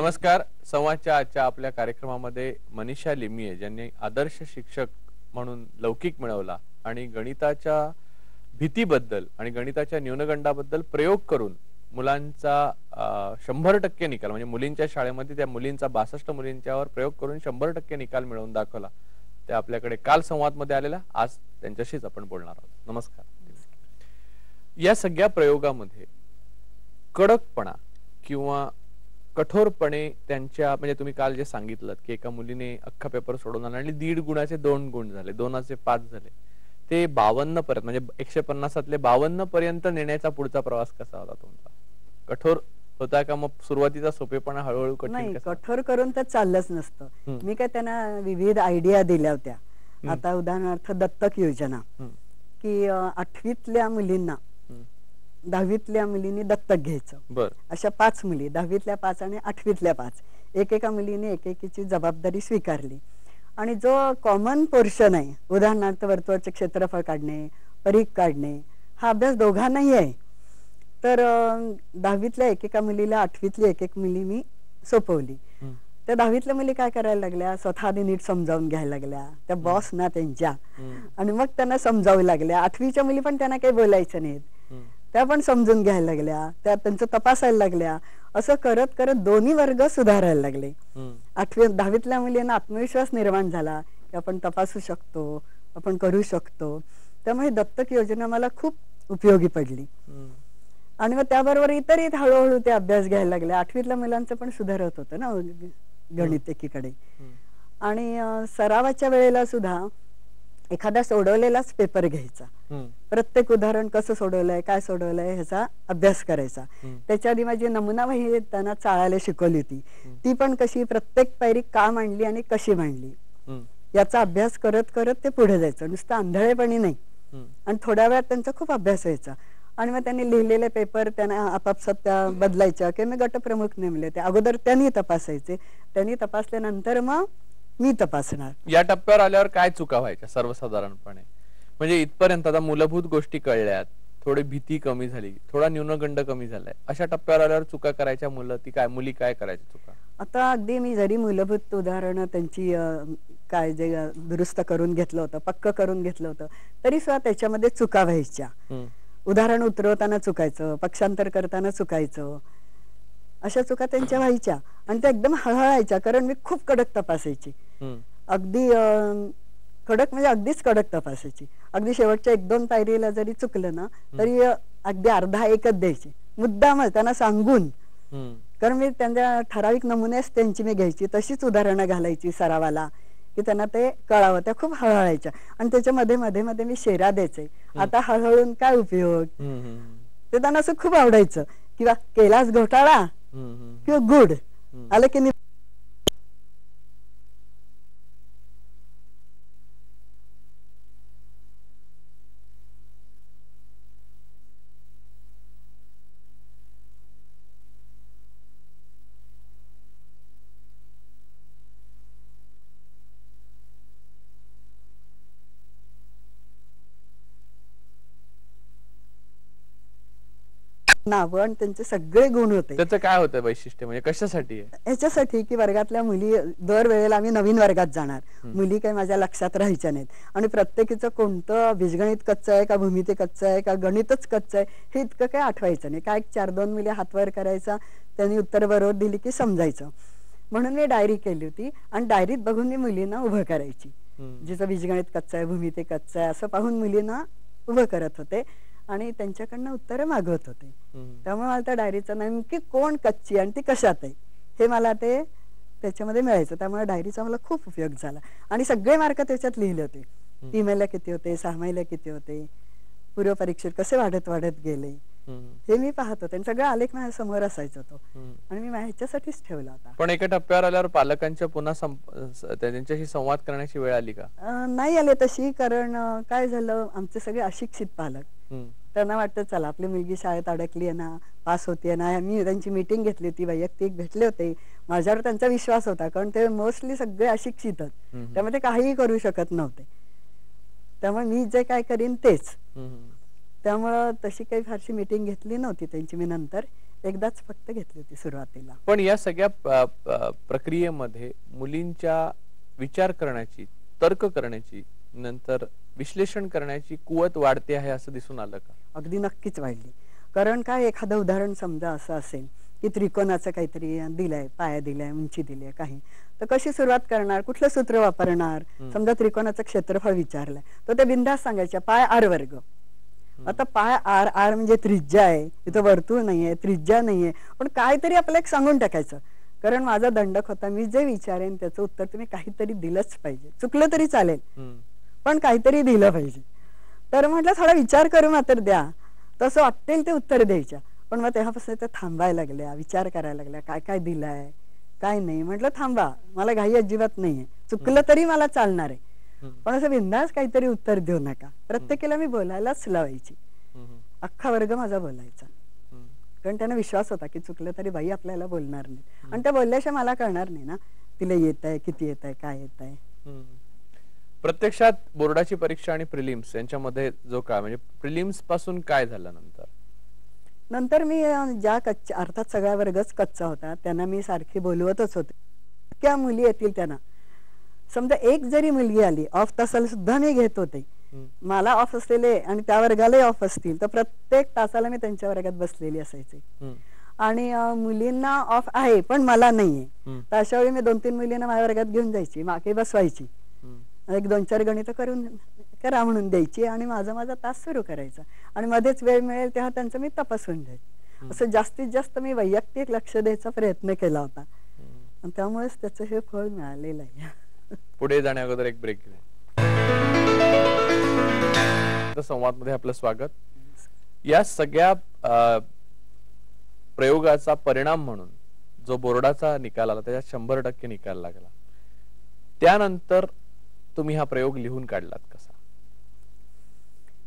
नमस्कार. संवादच्या आजच्या आपल्या कार्यक्रमामध्ये मनीषा लिमये ज्यांनी आदर्श शिक्षक म्हणून लौकिक मिळवला आणि गणिताच्या भीतीबद्दल आणि गणिताच्या न्यूनगंडाबद्दल प्रयोग करून मुलांचा 100% निकाल म्हणजे मुलींच्या शाळेमध्ये त्या मुलींचा 62 मुलींच्यावर प्रयोग करून 100% निकाल मिळवून दाखवला. ते आपल्याकडे काल संवादमध्ये आलेला. आज त्यांच्याशीच आपण बोलणार आहोत. नमस्कार. या सगळ्या प्रयोगामध्ये कडकपणा किंवा कठोरपणे त्यांच्या म्हणजे तुम्ही काल जे सांगितलं की एका मुलीने अख्खा पेपर सोडवून आणला आणि 1.5 गुणाचे 2 गुण झाले, 2चे 5 झाले, ते 52 पर्यंत म्हणजे 150तले 52 पर्यंत नेण्याचा पुढचा प्रवास कसा होता तुमचा? कठोर होता का मग सुरुवातीचा सोपेपणा हळूहळू कठीण? नाही, कठोर करून तर चाललंच नसतं. मी काय त्यांना विविध आयडिया दिल्या होत्या. आता उदाहरणार्थ दत्तक योजना की 8वीतल्या मुलींना 10वीतल्या मुलींनी दत्तक घ्यायचं. अशा 5 मुली 10वीतल्या 5 आणि 8वीतल्या 5 एकेका मुलीने एकेकीची जबाबदारी स्वीकारली आणि जो कॉमन पोर्शन आहे उदाहरणार्थ वर्तुळाचे क्षेत्रफळ काढणे, परीघ काढणे, हा अभ्यास दोघांनाही आहे. तर 10वीतल्या एकेका मुलीला 8वीतली एक मुली मी सोपवली. त्या 10वीतल्या मुली काय करायला लागल्या, स्वतः आधी नीट समजावून घ्यायला लागल्या त्या बॉस ना त्यांच्या, आणि मग त्यांना समजावू लागल्या. 8वीच्या मुली पण त्यांना काही बोलायचं नाहीत, त्या पण समजून घ्यायला लागल्या, त्या त्यांचं तपासायला लागल्या. असं करत करत दोन्ही वर्ग सुधारायला लागले. 10वीतल्या मुलींना आत्मविश्वास निर्माण झाला की आपण तपासू शकतो, आपण करू शकतो. त्यामुळे दत्तक योजना मला खूप उपयोगी पडली. आणि मग त्याबरोबर इतरही हळूहळू ते अभ्यास घ्यायला लागले. 8वीतल्या मुलांचं पण सुधारत होतं ना गणित एकीकडे. आणि सरावाच्या वेळेला सुद्धा एखादा सोडवलेलाच पेपर घ्यायचा, प्रत्येक उदाहरण कसं सोडवलंय, काय सोडवलंय ह्याचा अभ्यास करायचा. त्याच्या आधी माझी नमुना वही त्यांना चाळायला शिकवली होती, ती पण कशी प्रत्येक पायरी का मांडली आणि कशी मांडली याचा अभ्यास करत करत ते पुढे जायचं, नुसतं आंधळेपणी नाही. आणि थोड्या वेळात त्यांचा खूप अभ्यास व्हायचा. आणि मग त्यांनी लिहिलेले पेपर त्यांना आपापसात त्या बदलायच्या किंवा मी गटप्रमुख नेमले, ते अगोदर त्यांनी तपासायचे, त्यांनी तपासल्यानंतर मग मी तपासणार. या टप्प्यावर आल्यावर काय चुका व्हायच्या सर्वसाधारणपणे? म्हणजे इथपर्यंत आता मूलभूत गोष्टी कळल्यात, थोडी भीती कमी झाली, थोडा न्यूनगंड कमी झालाय, अशा टप्प्यावर आल्यावर चुका करायच्या मुली काय करायच्या चुका? आता अगदी मी जरी मूलभूत उदाहरणं त्यांची काय जे दुरुस्त करून घेतलं होतं, पक्क करून घेतलं होतं, तरी सुद्धा त्याच्यामध्ये चुका व्हायच्या. उदाहरण उतरवताना चुकायचं, पक्षांतर करताना चुकायचं, अशा चुका त्यांच्या व्हायच्या. आणि त्या एकदम हळहळायच्या, कारण मी खूप कडक तपासायची. अगदी कडक म्हणजे अगदीच कडक तपासायची. अगदी शेवटच्या 1-2 पायरीला जरी चुकलं ना तरी अगदी अर्धा एकच द्यायची, मुद्दामच त्यांना सांगून. कारण मी त्यांच्या ठराविक नमुनेच त्यांची मी घ्यायची, तशीच उदाहरणं घालायची सरावाला की त्यांना ते कळावं. त्या खूप हळहळायच्या आणि त्याच्या मध्ये मध्ये मध्ये मी शेरा द्यायचे, आता हळहळून काय उपयोग. ते त्यांना असं खूप आवडायचं. किंवा केलास घोटाळा किंवा गुड आलं की नाव आणि त्यांचे सगळे गुण होते. त्याचं काय होतं वैशिष्ट्य, म्हणजे कशासाठी? ह्याच्यासाठी की वर्गातल्या मुली दरवेळेला आम्ही नवीन वर्गात जाणार, मुली काही माझ्या लक्षात राहायच्या नाहीत आणि प्रत्येकीचं कोणतं बीजगणित कच्चं आहे का भूमिती कच्चं आहे का गणितच कच्चं आहे हे इतकं काही आठवायचं नाही. काय 4-2 मुली हातवर करायचा, त्यांनी उत्तर बरोबर दिली की समजायचं. म्हणून मी डायरी केली होती आणि डायरीत बघून मी मुलींना उभं करायची, जिचं बीजगणित कच्चं आहे भूमिती कच्चं आहे असं पाहून मुलींना उभं करत होते आणि त्यांच्याकडनं उत्तरं मागवत होते. त्यामुळे मला त्या डायरीचं नेमकी कोण कच्ची आणि ती कशात आहे हे मला ते त्याच्यामध्ये मिळायचं. त्यामुळे डायरीचा मला खूप उपयोग झाला आणि सगळे मार्क त्याच्यात लिहिले होते. 3 महिला किती होते, 6 महिला किती होते, पूर्व परीक्षेत कसे वाढत वाढत गेले हे मी पाहत होते आणि सगळं आलेख माझ्या समोर असायचं तो आणि मी ह्याच्यासाठीच ठेवला होता. पण एका टप्प्यावर आल्यावर पालकांच्या पुन्हा त्यांच्याशी संवाद करण्याची वेळ आली का? नाही आले तशी, कारण काय झालं, आमचे सगळे अशिक्षित पालक, त्यांना वाटतं चला आपली मुलगी शाळेत अडकली आहे ना, पास होतीये ना. मी त्यांची मीटिंग घेतली होती, वैयक्तिक भेटले होते, माझ्यावर त्यांचा विश्वास होता कारण ते मोस्टली सगळे अशिक्षितच, त्यामुळे ते काहीही करू शकत नव्हते. त्यामुळे मी जे काय करीन तेच. त्यामुळे तशी काही फारशी मीटिंग घेतली नव्हती त्यांची मी नंतर. एकदाच फक्त घेतली होती सुरुवातीला. पण या सगळ्या प्रक्रियेमध्ये मुलींच्या विचार करण्याची, तर्क करण्याची, नंतर विश्लेषण करण्याची कुवत वाढते आहे असं दिसून आलं का? अगदी नक्कीच वाढली. कारण काय, एखादं उदाहरण समजा असं असेल की त्रिकोणाचं काहीतरी दिलंय, पाया दिलाय, उंची दिली काही, तर कशी सुरुवात करणार, कुठलं सूत्र वापरणार? समजा त्रिकोणाचं क्षेत्रफळ विचारलंय तर ते बिनधास्त सांगायच्या पाय आर वर्ग. आता पाय आर, आर म्हणजे त्रिज्या आहे, तिथं वर्तुळ नाहीये, त्रिज्या नाहीये, पण काहीतरी आपल्याला एक सांगून टाकायचं. कारण माझा दंडक होता, मी जे विचारेन त्याचं उत्तर तुम्ही काहीतरी दिलंच पाहिजे, चुकलं तरी चालेल पण काहीतरी दिलं पाहिजे. तर म्हटलं थोडा विचार करू मात्र द्या, तसं वाटेल ते उत्तर द्यायच्या. पण मग तेव्हापासून ते थांबायला लागल्या, विचार करायला लागल्या, काय काय दिलंय काय नाही. म्हटलं थांबा, मला घाई अजिबात नाहीये, चुकलं तरी मला चालणार आहे, पण असं बिनधास्त काहीतरी उत्तर देऊ नका. प्रत्येकाला मी बोलायलाच लावायची, अख्खा वर्ग माझा बोलायचा, कारण त्यांना विश्वास होता की चुकलं तरी बाई आपल्याला बोलणार नाही. आणि त्या बोलल्याशिवाय मला कळणार नाही ना तिला येत आहे, किती येत आहे, काय येत आहे. प्रत्यक्षात बोर्डाची परीक्षा आणि प्रिलिम्स यांच्यामध्ये जो काय, म्हणजे प्रिलिम्स पासून काय झालं नंतर मी ज्या कच्च्या, अर्थात सगळा वर्गच कच्चा होता, त्यांना मी सारखी बोलवतच होते. त्या मुली येतील त्यांना, समजा एक जरी मुलगी आली, ऑफ तासाला सुद्धा मी घेत होते. मला ऑफ असलेले आणि त्या वर्गालाही ऑफ असतील तर प्रत्येक तासाला मी त्यांच्या वर्गात बसलेली असायचे. आणि मुलींना ऑफ आहे पण मला नाहीये, तर अशा वेळी मी 2-3 मुलींना माझ्या वर्गात घेऊन जायची, मागे बसवायची, 1-2-4 गणित करून करा म्हणून द्यायची आणि माझा तास सुरू करायचा. आणि मध्येच वेळ मिळेल तेव्हा त्यांचं मी तपासून द्यायचं. असं जास्तीत जास्त मी वैयक्तिक लक्ष द्यायचा प्रयत्न केला होता आणि त्यामुळेच त्याचं हे फळ मिळालेलं आहे. पुढे जाण्या अगोदर एक ब्रेक घेऊ. संवाद मध्ये आपलं स्वागत. या सगळ्या प्रयोगाचा परिणाम म्हणून जो बोर्डाचा निकाल आला त्याच्यात 100% निकाल लागला. त्यानंतर तुम्ही हा प्रयोग लिहून काढलात कसा?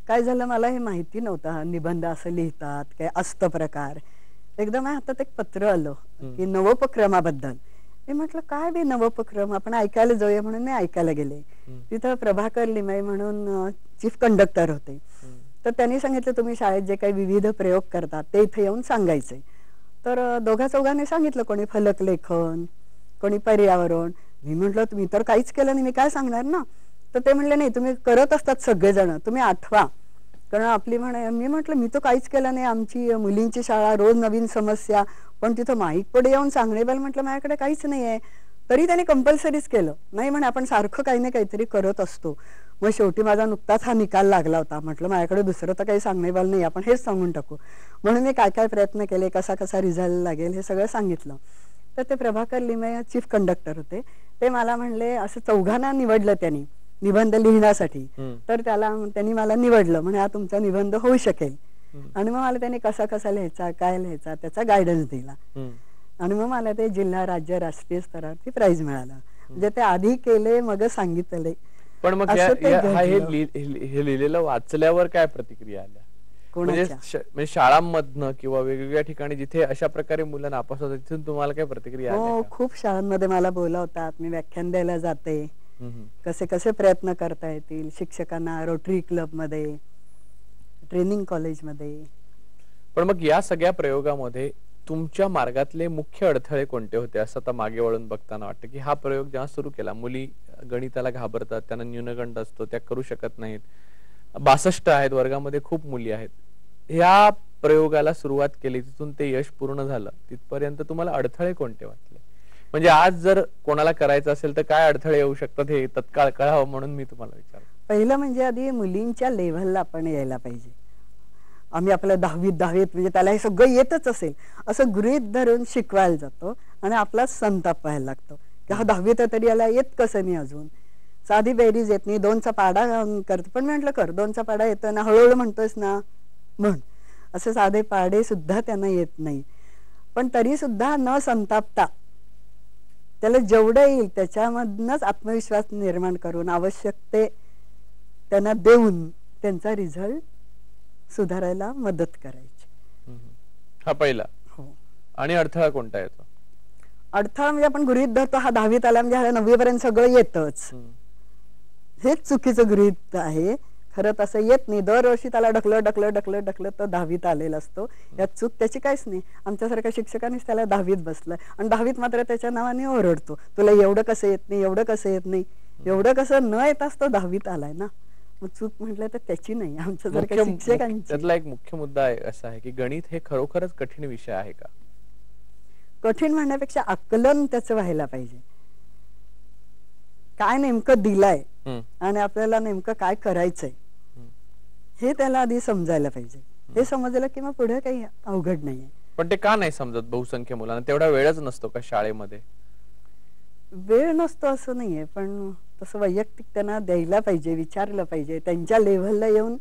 काय झालं, मला हे माहिती नव्हतं निबंध असं लिहितात, काय असतं प्रकार. एकदा माझ्या हातात एक पत्र आलं की नवोपक्रमाबद्दल. मी म्हटलं काय बे नवोपक्रम, आपण ऐकायला जाऊया म्हणून मी ऐकायला गेले. तिथं प्रभाकर लिमये म्हणून चीफ कंडक्टर होते. तर त्यांनी सांगितलं तुम्ही शाळेत जे काही विविध प्रयोग करतात ते इथे येऊन सांगायचे. तर 2-4 सांगितलं, कोणी फलक लेखन, कोणी पर्यावरण. मी म्हटलं मी तर काहीच केलं नाही, मी काय सांगणार ना. तर ते म्हणले नाही, तुम्ही करत असतात सगळेजण, तुम्ही आठवा, कारण आपली म्हणे. मी म्हटलं मी तर काहीच केलं नाही, आमची मुलींची शाळा, रोज नवीन समस्या, पण तिथं माईक पुढे येऊन सांगणे बल. म्हटलं माझ्याकडे काहीच नाही आहे. तरी त्याने कंपल्सरीच केलं. नाही म्हणे आपण सारखं काही ना काहीतरी करत असतो. मग शेवटी माझा नुकताच हा निकाल लागला होता. म्हटलं माझ्याकडे दुसरं तर काही सांगणे बल नाही, आपण हेच सांगून टाकू. म्हणून मी काय काय प्रयत्न केले, कसा कसा रिझल्ट लागेल हे सगळं सांगितलं. तर ते प्रभाकर लिमये चीफ कंडक्टर होते, ते मला म्हणले, असं 4घांना निवडलं त्यांनी निबंध लिहिण्यासाठी. तर त्यांनी मला निवडलं, म्हणे हा तुमचा निबंध होऊ शकेल. आणि मग मला त्यांनी कसा कसा लिहायचा, काय लिहायचा त्याचा गायडन्स दिला. आणि मग मला ते जिल्हा, राज्य, राष्ट्रीय स्तरावरती प्राइज मिळालं. म्हणजे ते आधी केले मग सांगितले. पण मग हे लिहिलेलं वाचल्यावर काय प्रतिक्रिया आल्या? म्हणजे शाळांमधनं किंवा वेगवेगळ्या ठिकाणी जिथे अशा प्रकारे मुलं नापास होतात तिथून तुम्हाला काय प्रतिक्रिया आल्या? हो, खूप शाळांमध्ये मला बोलावतात, मी व्याख्यान द्यायला जाते, कसे कसे प्रयत्न करता येतील शिक्षकांना, रोटरी क्लब मध्ये, ट्रेनिंग कॉलेज मध्ये. पण मग या सगळ्या प्रयोगामध्ये तुमच्या मार्गातले मुख्य अडथळे कोणते होते असं आता मागे वळून बघताना वाटतं की हा प्रयोग जेव्हा सुरू केला, मुली गणिताला घाबरतात, त्यांना न्यूनगंड असतो, त्या करू शकत नाहीत, 62 आहेत वर्गामध्ये, खूप मुली आहेत. ह्या प्रयोगाला सुरुवात केली, तिथून ते यश पूर्ण झालं, तिथपर्यंत तुम्हाला अडथळे कोणते वाटले? म्हणजे आज जर कोणाला करायचं असेल तर काय अडथळे येऊ शकतात हे तत्काळ कळावं म्हणून मी तुम्हाला विचारलं. पहिलं म्हणजे आधी मुलींच्या लेव्हलला आपण यायला पाहिजे. आम्ही आपल्या 10वीत म्हणजे त्याला हे सगळं येतच असेल असं गृहीत धरून शिकवायला जातो आणि आपला संताप व्हायला लागतो की हा 10वीत तरी याला येत कसं नाही, अजून साधी बेरीज येत नाही, 2चा पाडा करतो. पण मी म्हटलं कर, 2चा पाडा येतो ना, हळूहळू म्हणतोयस ना म्हण. असे साधे पाडे सुद्धा त्यांना येत नाही. पण तरी सुद्धा न संतापता त्याला जेवढं येईल त्याच्यामधनच आत्मविश्वास निर्माण करून आवश्यक ते त्यांना देऊन त्यांचा रिझल्ट सुधारायला मदत करायची. हा पहिला. हो. आणि अडथळा कोणता येतो? अडथळा म्हणजे आपण गृहीत धरतो हा 10वीत आला म्हणजे 9वी पर्यंत सगळं येतच, हेच चुकीचं गृहीत आहे. खरं तसं येत नाही. दरवर्षी त्याला ढकलत तो 10वीत आलेला असतो. यात चूक त्याची काहीच नाही. आमच्यासारख्या शिक्षकांनीच त्याला 10वीत बसलं आणि 10वीत मात्र त्याच्या नावाने ओरडतो, तुला एवढं कसं येत नाही, एवढं कसं येत नाही. एवढं कसं न येताच तो 10वीत आलाय ना. मग चूक म्हटलं तर त्याची नाही, आमच्यासारख्या शिक्षकांची. त्यातला एक मुख्य मुद्दा असा आहे की गणित हे खरोखरच कठीण विषय आहे का? कठीण म्हणण्यापेक्षा आकलन त्याचं व्हायला पाहिजे. काय नेमकं दिलंय आणि आपल्याला नेमकं काय करायचंय हे त्याला आधी समजायला पाहिजे. हे समजलं की मग पुढे काही अवघड नाहीये. पण ते का नाही समजत बहुसंख्य मुलांना? तेवढा वेळच नसतो का शाळेमध्ये? वेळ नसतो असं नाहीये, पण तसं वैयक्तिक त्यांना द्यायला पाहिजे, विचारलं पाहिजे, त्यांच्या लेव्हलला येऊन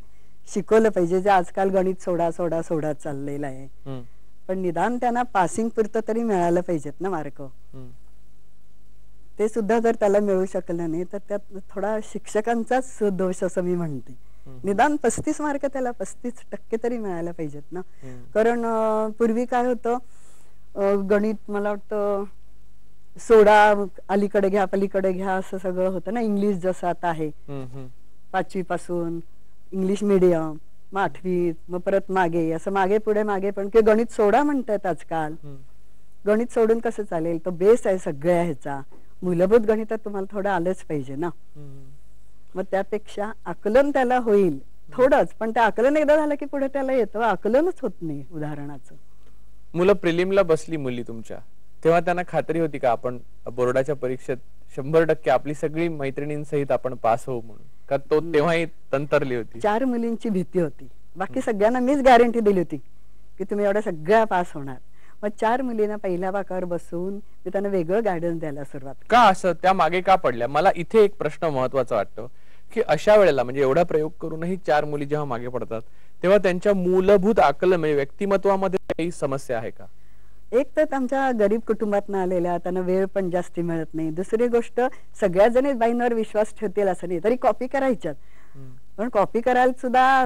शिकवलं पाहिजे. जे आजकाल गणित सोडा चाललेलं आहे, पण निदान त्यांना पासिंग पुरतं तरी मिळालं पाहिजेत ना मार्क. ते सुद्धा जर त्याला मिळू शकलं नाही तर त्यात थोडा शिक्षकांचाच दोष असं मी म्हणते. निदान 35 मार्क त्याला 35% तरी मिळायला पाहिजेत ना. कारण पूर्वी काय होतं, गणित मला वाटतं सोडा अलीकडे घ्या पलीकडे घ्या असं सगळं होतं ना. इंग्लिश जसं आता आहे 5वी पासून इंग्लिश मीडियम, मग 8वी, मग परत मागे असं मागे पुढे पण की गणित सोडा म्हणतात आजकाल. गणित सोडून कसं चालेल? तो बेस आहे सगळ्या ह्याचा. मूलभूत गणितात तुम्हाला थोडं आलंच पाहिजे ना. मग त्यापेक्षा आकलन त्याला होईल थोडंच, पण ते आकलन एकदा झालं की पुढे त्याला येतं. आकलनच होत नाही उदाहरणाचं. मुलं प्रिलिमला बसली मुली तुमच्या, तेव्हा त्यांना खात्री होती का आपण बोर्डाच्या परीक्षेत 100% आपली सगळी मैत्रिणींसहित आपण पास होऊ म्हणून? का तो तेव्हाही तंतरली होती? 4 मुलींची भीती होती, बाकी सगळ्यांना मीच गॅरंटी दिली होती की तुम्ही एवढ्या सगळ्या पास होणार. मग 4 मुलींना पहिल्या बाकावर बसून मी त्यांना वेगळं गायडन्स द्यायला सुरुवात. का असं त्या मागे का पडल्या? मला इथे एक प्रश्न महत्वाचा वाटतो की अशा वेळेला म्हणजे एवढा प्रयोग करूनही 4 मुली जेव्हा मागे पडतात तेव्हा त्यांच्या मूलभूत आकलन म्हणजे व्यक्तिमत्वामध्ये काही समस्या आहे का? एक तर आमच्या गरीब कुटुंबातून आलेल्या, त्यांना वेळ पण जास्ती मिळत नाही. दुसरी गोष्ट, सगळ्या जणी बाईंवर विश्वास ठेवतील असं नाही, तरी कॉपी करायच्यात. पण कॉपी करायला सुद्धा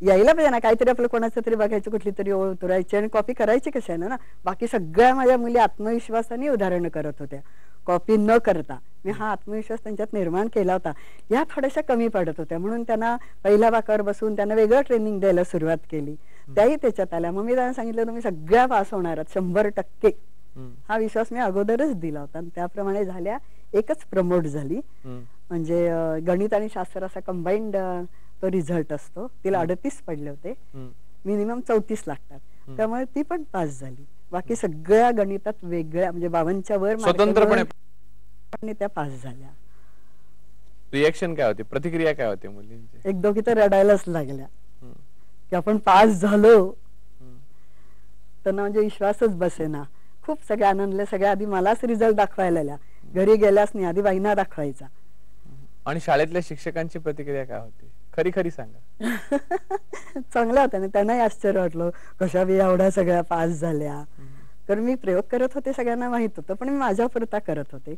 यायला पाहिजे ना, काहीतरी आपलं कोणाचं तरी बघायचं, कुठली तरी ओळ उतरायची आणि कॉपी करायची कशाने ना. बाकी सगळ्या माझ्या मुली आत्मविश्वासाने उदाहरणं करत होत्या कॉपी न करता. मी हा आत्मविश्वास त्यांच्यात निर्माण केला होता. या थोड्याशा कमी पडत होत्या म्हणून त्यांना पहिल्या बाकावर बसून त्यांना वेगळं ट्रेनिंग द्यायला सुरुवात केली. त्याही त्याच्यात आल्या. मग मी त्यांना सांगितलं तुम्ही सगळ्या पास होणार आहात 100%. हा विश्वास मी अगोदरच दिला होता आणि त्याप्रमाणे झाल्या. एकच प्रमोट झाली, म्हणजे गणित आणि शास्त्र असा कंबाईंड तो रिझल्ट असतो. तिला 38 पडले होते, मिनिमम 34 लागतात. त्यामुळे ती पण पास झाली. बाकी सगळ्या गणितात वेगळ्या म्हणजे 52च्या वर स्वतंत्रपणे त्या पास झाल्या. रिएक्शन काय होती, प्रतिक्रिया काय होती मुलींची? एक दोघी तर रडायलाच लागल्या की आपण पास झालो. त्यांना म्हणजे विश्वासच बसेना. खूप सगळे आनंदले. सगळ्या आधी मलाच रिझल्ट दाखवायला आल्या, घरी गेल्यास नाही, आधी बाईंना दाखवायचा. आणि शाळेतल्या शिक्षकांची प्रतिक्रिया काय होती? खरी खरी सांगा. चांगल्या होत्या ना, त्यांनाही आश्चर्य वाटलं कशा बी एवढ्या सगळ्या पास झाल्या. कारण मी प्रयोग करत होते सगळ्यांना माहित होतं, पण मी माझ्या पुरता करत होते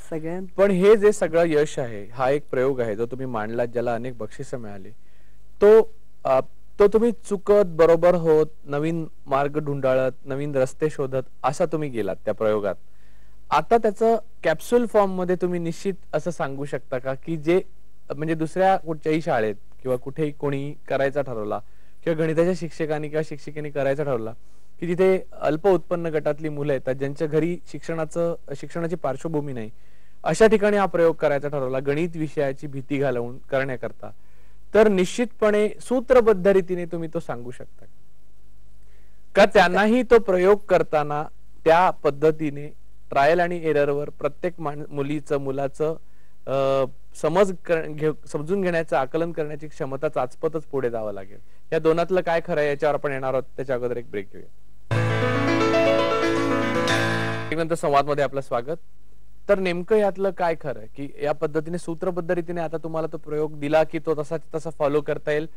सगळ्यां. पण हे जे सगळं यश आहे, हा एक प्रयोग आहे जो तुम्ही मांडला, ज्याला अनेक बक्षिसं मिळाली. तो तुम्ही चुकत बरोबर होत, नवीन मार्ग ढुंडाळत, नवीन रस्ते शोधत असा तुम्ही गेलात त्या प्रयोगात. आता त्याचं कॅप्सूल फॉर्म मध्ये तुम्ही निश्चित असं सांगू शकता का की जे म्हणजे दुसऱ्या कुठच्याही शाळेत किंवा कुठेही कोणी करायचा ठरवला किंवा गणिताच्या शिक्षकांनी किंवा शिक्षिकेने करायचा ठरवला की तिथे अल्प उत्पन्न गटातली मुलं येतात ज्यांच्या घरी शिक्षणाची पार्श्वभूमी नाही, अशा ठिकाणी हा प्रयोग करायचा ठरवला गणित विषयाची भीती घालवून करण्याकरता, तर निश्चितपणे सूत्रबद्ध रीतीने तुम्ही तो सांगू शकता का त्यांनाही तो प्रयोग करताना त्या पद्धतीने ट्रायल आणि एररवर प्रत्येक मुलाचं समजून घेण्याचं, आकलन करण्याची क्षमता चाचपतच पुढे जावं लागेल? या दोनातलं काय खरं आहे याच्यावर आपण येणार आहोत. त्याच्या अगोदर एक ब्रेक घेऊया. नंतर संवाद मध्ये आपलं स्वागत. तर नेमकं यातलं काय खरं की या पद्धतीने सूत्रबद्ध रीतीने आता तुम्हाला तो प्रयोग दिला की तो तसा फॉलो करता येईल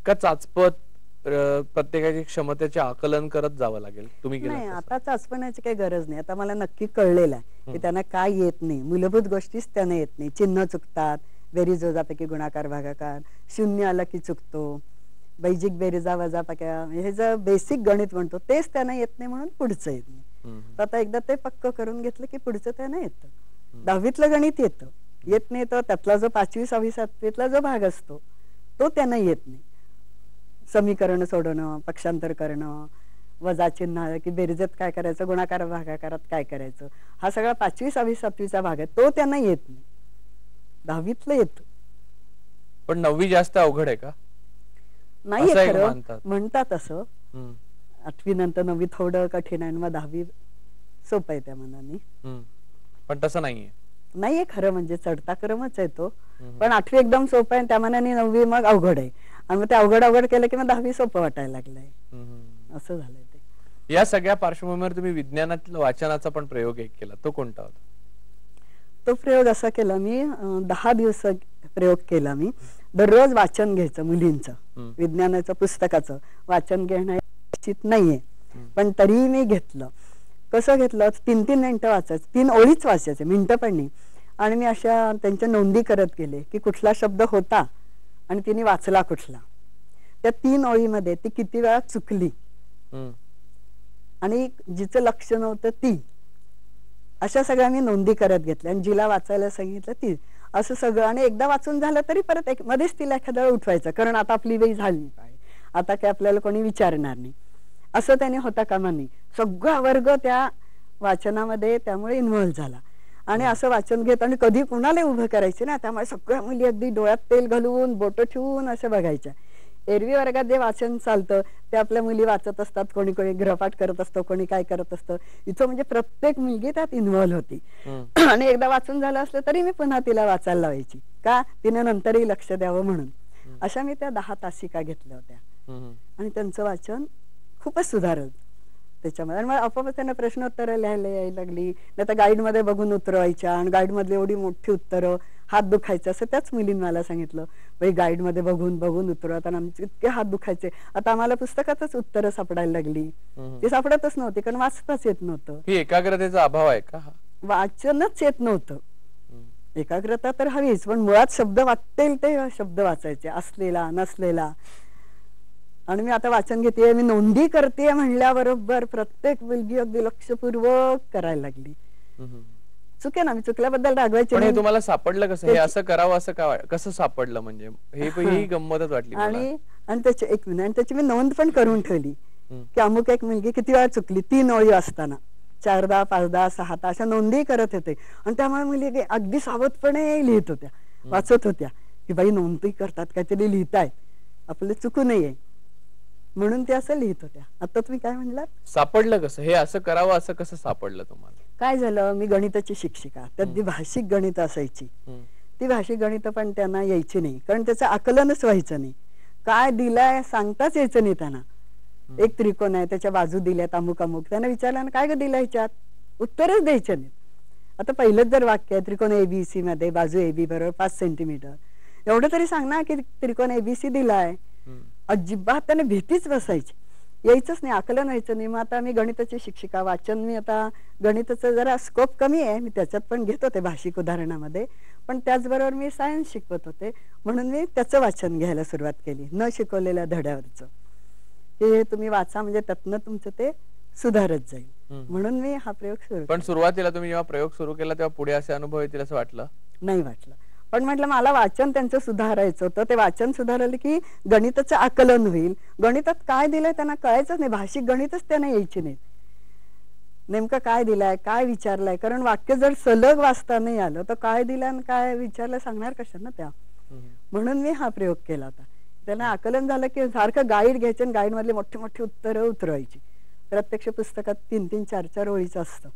का चाचपत प्रत्येकाची क्षमतेचे आकलन करत जावं लागेल? तुम्ही नाही, आता चाचपण्याची काही गरज नाही. आता मला नक्की कळलेलं आहे की त्यांना काय येत नाही, मूलभूत गोष्टीच त्यांना येत नाही. चिन्ह चुकतात, बेरीज वजापैकी गुणाकार भागाकार, शून्य आला की चुकतो, बैजिक बेरीजा वजापक्या, हे जे बेसिक गणित म्हणतो तेच त्यांना येत नाही म्हणून पुढचं येत नाही. तर आता एकदा ते पक्क करून घेतलं की पुढचं त्यांना येतं. 10वीतलं गणित येतं, येत नाही तर त्यातला जो 5वी 6वी 7वीतला जो भाग असतो तो त्यांना येत नाही. समीकरण सोडवणं, पक्षांतर करणं, वजा चिन्ह की बेरजेत काय करायचं, गुणाकार भागाकारात काय करायचं, हा सगळा 5वी 6वी 7वीचा भाग आहे, तो त्यांना येत नाही. 10वीतलं येत. पण 9वी जास्त अवघड आहे का? नाही खरं म्हणतात असं. 8वी नंतर 9वी थोडं कठीण आहे, मग 10वी सोपं आहे त्या मनाने. पण तसं नाहीये खरं, म्हणजे चढता क्रमच आहे तो. पण 8वी एकदम सोपं आहे, त्या मनाने 9वी मग अवघड आहे, आणि मग ते अवघड केलं की मग 10वी सोपं वाटायला लागलंय. असं झालंय ते. या सगळ्या पार्श्वभूमीवर तुम्ही विज्ञानातल्या वाचनाचा पण प्रयोग एक केला, तो कोणता होता? तो प्रयोग असा केला मी, 10 दिवस प्रयोग केला मी. दररोज वाचन घ्यायचं मुलींचं, विज्ञानाचं पुस्तकाचं वाचन घेणं निश्चित नाहीये, पण तरीही मी घेतलं. कसं घेतलं, 3-3 मिनिटं वाचायचं, 3 ओळीच वाचायचे, मिनिटं पण नाही. आणि मी अशा त्यांच्या नोंदी करत गेले की कुठला शब्द होता आणि तिने वाचला कुठला, त्या 3 ओळीमध्ये ती किती वेळा चुकली, आणि जिचं लक्ष नव्हतं ती, अशा सगळ्या मी नोंदी करत घेतल्या. आणि जिला वाचायला सांगितलं ती, असं सगळं. आणि एकदा वाचून झालं तरी परत मध्येच तिला एखाद्या वेळ उठवायचं, कारण आता आपली वेळ झाली काय, आता काय आपल्याला कोणी विचारणार नाही, असं त्याने होता कामा नये. सगळा वर्ग त्या वाचनामध्ये त्यामुळे इन्व्हॉल्व झाला. आणि असं वाचन घेत आणि कधी कुणाला उभं करायचे ना, त्यामुळे सगळ्या मुली अगदी डोळ्यात तेल घालून बोट ठेवून असं बघायच्या. एरवी वर्गात जे वाचन चालतं ते आपल्या मुली वाचत असतात, कोणी कोणी गृहपाठ करत असतं, कोणी काय करत असतं. इथं म्हणजे प्रत्येक मुलगी त्यात इन्व्हॉल्व होती. आणि एकदा वाचून झालं असलं तरी मी पुन्हा तिला वाचायला लावायची, का तिने नंतरही लक्ष द्यावं म्हणून. अशा मी त्या 10 तासिका घेतल्या होत्या, आणि त्यांचं वाचन खूपच सुधारलं त्याच्यामध्ये. आणि मग आपोआप त्यांना प्रश्नोत्तरं लिहायला यायला लागली, नाही तर गाईडमध्ये बघून उतरवायच्या, आणि गाईडमधली एवढी मोठी उत्तरं, हात दुखायचं, असं त्याच मुलींनी मला सांगितलं. बाई गाईडमध्ये बघून बघून उतरवताना आमचे इतके हात दुखायचे. आता आम्हाला पुस्तकातच उत्तरं सापडायला लागली, ती सापडतच नव्हती, कारण वाचताच येत नव्हतं. ही एकाग्रतेचा अभाव आहे का? वाचनच येत नव्हतं. एकाग्रता तर हवीच, पण मुळात शब्द वाचतील ते शब्द वाचायचे, असलेला नसलेला. आणि मी आता वाचन घेते, मी नोंदी करते म्हणल्याबरोबर प्रत्येक मुलगी अगदी लक्षपूर्वक करायला लागली. चुके ना, मी चुकल्याबद्दल रागवायचे नाही. तुम्हाला सापडलं कसं हे असं करावं, असं कसं सापडलं, म्हणजे ही गंमतच वाटली. आणि त्याची 1 मिनिट, आणि त्याची मी नोंद पण करून ठेवली की अमुक एक मुलगी किती वेळा चुकली, 3 ओळी असताना 4दा 5दा 6दा अशा नोंदी करत होते. आणि त्यामुळे मुली अगदी सावधपणे लिहित होत्या, वाचत होत्या की बाई नोंदी करतात, काहीतरी लिहितायत, आपलं चुकू नये म्हणून ते असं लिहित होत्या. आता तुम्ही काय म्हणलात, सापडलं कसं हे असं करावं, असं कसं सापडलं तुम्हाला? काय झालं, मी गणिताची शिक्षिका, त्यात जी भाषिक गणित असायची, ती भाषिक गणित पण त्यांना यायची नाही, कारण त्याचं आकलनच व्हायचं नाही. काय दिलंय सांगताच यायचं नाही त्यांना. एक त्रिकोण आहे, त्याच्या बाजू दिल्यात अमुक अमुक, त्यांना विचारलं ना काय ग दिलं ह्याच्यात, उत्तरच द्यायचे नाही. आता पहिलंच जर वाक्य आहे त्रिकोण एबीसी मध्ये बाजू एबी बरोबर 5 सेंटीमीटर, एवढं तरी सांग ना की त्रिकोण एबीसी दिलाय. अजिबात त्याने भीतीच बसायची, यायचंच नाही, आकलन व्हायचं नाही. मग आता मी गणिताची शिक्षिका, वाचन मी आता गणिताचं जरा स्कोप कमी आहे, मी त्याच्यात पण घेत होते भाषिक उदाहरणामध्ये, पण त्याचबरोबर मी सायन्स शिकवत होते, म्हणून मी त्याचं वाचन घ्यायला सुरुवात केली, न शिकवलेल्या धड्यावरचं. हे तुम्ही वाचा, म्हणजे त्यातनं तुमचं ते सुधारत जाईल, म्हणून मी हा प्रयोग सुरू. पण सुरुवातीला तुम्ही जेव्हा प्रयोग सुरू केला तेव्हा पुढे असे अनुभव येतील असं वाटलं नाही? वाटलं, पण म्हटलं मला वाचन त्यांचं सुधारायचं होतं. ते वाचन सुधारलं की गणिताचं आकलन होईल. गणितात काय दिलंय त्यांना कळायचंच नाही, भाषिक गणितच त्यांना यायची नाही, नेमकं काय दिलंय, काय विचारलंय. कारण वाक्य जर सलग वाचता नाही आलं तर काय दिलं आणि काय विचारलं सांगणार कशा ना त्या. म्हणून मी हा प्रयोग केला होता. त्यांना आकलन झालं की सारखं गाईड घ्यायचं आणि गाईड मधले मोठी मोठी उत्तरं उतरवायची. प्रत्यक्ष पुस्तकात 3-3, 4-4 ओळीचं असतं,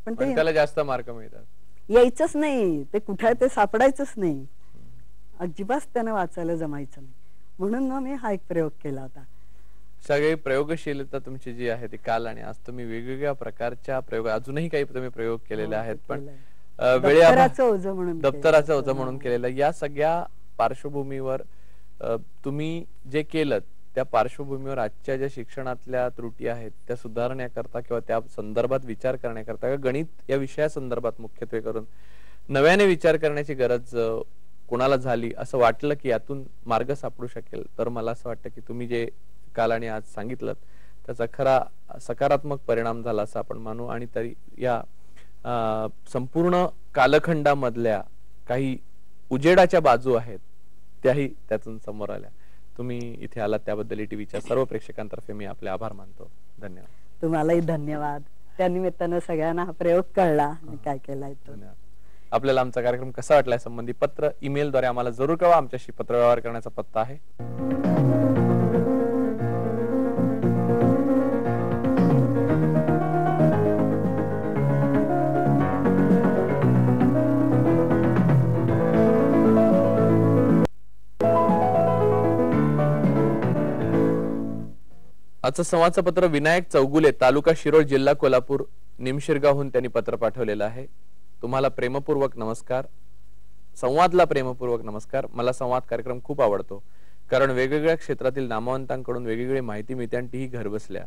पण ते त्याला जास्त मार्क मिळतात. यायचंच नाही, ते कुठे ते सापडायचंच नाही, अजिबात त्यानं वाचायला जमायचं नाही. म्हणून मग मी हा एक प्रयोग केला होता. सगळी प्रयोगशीलता तुमची जी आहे ती काल आणि आज तुम्ही वेगवेगळ्या प्रकारच्या प्रयोग, अजूनही काही तुम्ही प्रयोग केलेले आहेत, पण दप्तराचं ओझं म्हणून केलेलं. या सगळ्या पार्श्वभूमीवर तुम्ही जे केलं त्या पार्श्वभूमीवर आजच्या ज्या शिक्षणातल्या त्रुटी आहेत त्या सुधारण्याकरता किंवा त्या संदर्भात विचार करण्याकरता, गणित या विषया संदर्भात मुख्यत्वे करून नव्याने विचार करण्याची गरज कोणाला झाली असं वाटलं की यातून मार्ग सापडू शकेल, तर मला असं वाटतं की तुम्ही जे काल आणि आज सांगितलं त्याचा खरा सकारात्मक परिणाम झाला असं आपण मानू. आणि तरी या संपूर्ण कालखंडामधल्या काही उजेडाच्या बाजू आहेत त्याही त्यातून समोर आल्या. तुम्ही इथे आलात त्याबद्दल ईटीव्हीच्या सर्व प्रेक्षकांतर्फे मी आपले आभार मानतो. धन्यवाद. तुम्हालाही धन्यवाद. त्या निमित्तानं सगळ्यांना हा प्रयोग कळला आणि काय केलाय तो. धन्यवाद. आपल्याला आमचा कार्यक्रम कसा वाटला संबंधी पत्र ईमेल द्वारे आम्हाला जरूर कळवा. आमच्याशी पत्रव्यवहार करण्याचा पत्ता आहे आजचं संवादचं पत्र विनायक चौगुले, तालुका शिरोळ, जिल्हा कोल्हापूर, निमशिरगावहून त्यांनी पत्र पाठवलेलं आहे. तुम्हाला प्रेमपूर्वक नमस्कार. संवादला प्रेमपूर्वक नमस्कार. मला संवाद कार्यक्रम खूप आवडतो, कारण वेगवेगळ्या क्षेत्रातील नामवंतांकडून वेगवेगळी माहिती मिळते आणि तीही घर बसल्या.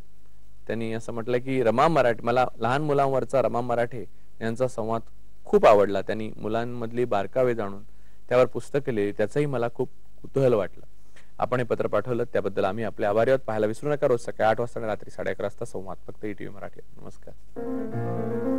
त्यांनी असं म्हटलं की रमा मराठे, मला लहान मुलांवरचा रमा मराठे यांचा संवाद खूप आवडला. त्यांनी मुलांमधली बारकावे जाणून त्यावर पुस्तक लिहिली, त्याचंही मला खूप कुतूहल वाटलं. आपण हे पत्र पाठवलं त्याबद्दल आम्ही आपले आभारी आहोत. पाहायला विसरू नका रोज सकाळी 8 वाजता आणि रात्री 11:30 वाजता संवाद, फक्त ईटीव्ही मराठी. नमस्कार.